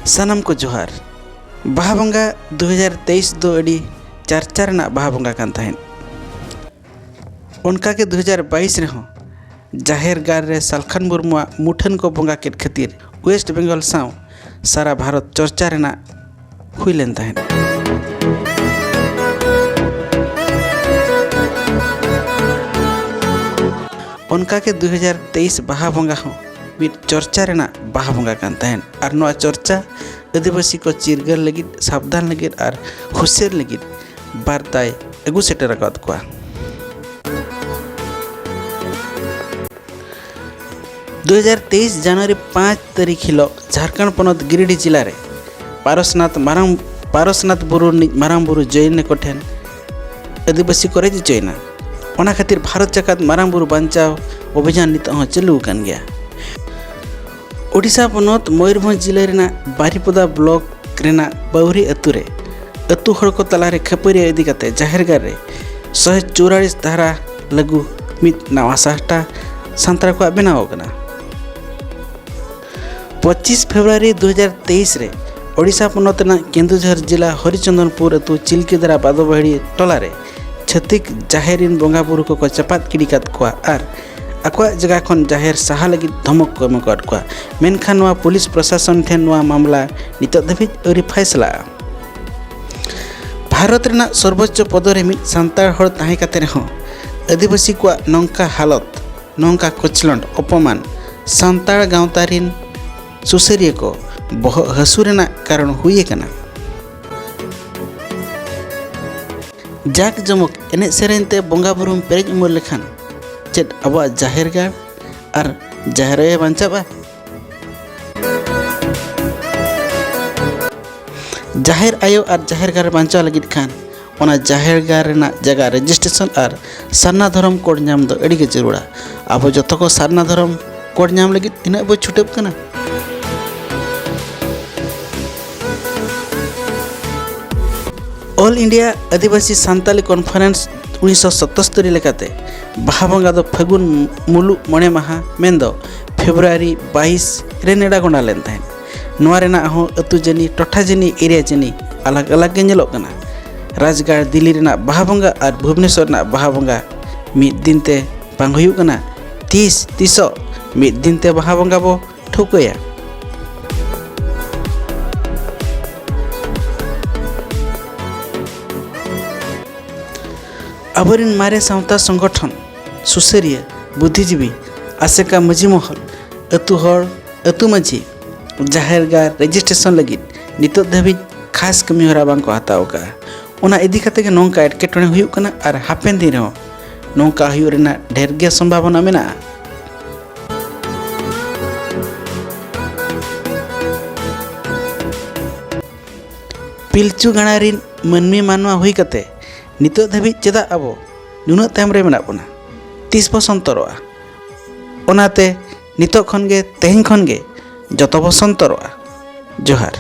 सानाम को जोहार। बाहा बंगा 2023 दो अड़ी चर्चा रना बाहा बंगा कान तहन। उनका के 2022 रहो जाहेर गार रे सालखान मुर्मुआ मुठन को बंगा केट खातिर वेस्ट बेंगल साव सारा भारत चर्चा रना हुई लेन तहन। उनका के 2023 बाहा बंगा हो मिट चर्चा रेना बाहा बंगा कान तहन और नोआ चर्चा आदिवासी को चिरगल लगित सावधान लगित और हुसेर लगित बार्ताय अगु सेटर रकात को 2023 जनवरी 5 तारीख हिलो झारखंड पनत गिरिडीह जिला रे पारसनाथ बुरु मारांग बुरु जैन को ठेन आदिवासी को रेजी चोइना ओना खातिर भारत जाकात मारांग बुरु बांचाव अभियान नित चालू कान गया। ओडिशा पनत मयूरभंज जिला रेना बारीपदा ब्लॉक रेना बाउरी अतुरे अतु हड़ को तलारे खपरी इदी काते जाहेरगार रे 144 धारा लागू मित नवा साहटा सांतरा को बनाव कना। 25 फरवरी 2023 रे ओडिशा पनत ना केन्दुझर जिला हरिचंदनपुर अतु चिलकेदरा बादोबाड़ी टोला रे छत्तीक जाहेरिन बंगा बुरु को चपात किड़ी कात को आर आकवा जगह खन जाहेर साहा लगी धमक को एम काट को मेनखान नवा पुलिस प्रशासन ठेन नवा मामला नित धाबी अरी फैसला। भारत रेना सर्वोच्च पद रे मित सांतार हड़ ताहे काते रहो आदिवासी को नौका हालत नौका कोचलंड अपमान सांतार गांवतारिन सुसेरिया को बह हसुरेना कारण हुई कना। जाक जमक एने सेरेनते बंगा बुरुम पेरेज उमर लेखान चेत अब जाहेर गार और जाहेर बांचाबा जाहेर आयो और जाहेर गार बांचा लगित खान ओना जाहेर गार रेना जगह रजिस्ट्रेशन और सारना धर्म कोड नाम दो अड़ी के जरूरा अब जतो को सारना धर्म कोड नाम लगित तिना बो छुटेब कना। ऑल इंडिया आदिवासी सांताली कॉन्फ्रेंस 1977 लेकाते बाहा बंगा दो फागुन मुलु मणे माहा मेंदो फेब्रुआरी 22 रे नेडा गोंडा लेन तहन नोआ रेना हो अतु जनी टोठा जनी एरिया जनी अलग अलग गे नेलो कना। राजगढ़ दिल्ली रेना बाहा बंगा और भुवनेश्वर ना बाहा बंगा मिद दिन ते बांग हुयु कना 30 मिद दिन ते बाहा बंगा बो ठोकया। अबरिन मारे सावता संगठन सुसेरिया बुद्धिजीवी आसेका मजी महल अतु हड़ अतु मजी जाहेर गार रजिस्ट्रेशन लगी नित धाबी खास कमी हरा बांग को हताव का ओना इदी काते के नौका एटकेटणे हुयु कना और हापेन दिन रहो नौका हुयु रेना ढेर गे संभावना मेना। पिलचु गणारिन मनमी मानवा हुई कते नित धाबी चेदा अब नुना तायम रे मेना बना 30 बसंतरवा ओनाते नित खन गे तेहन खन गे जतो बसंतरवा जोहार।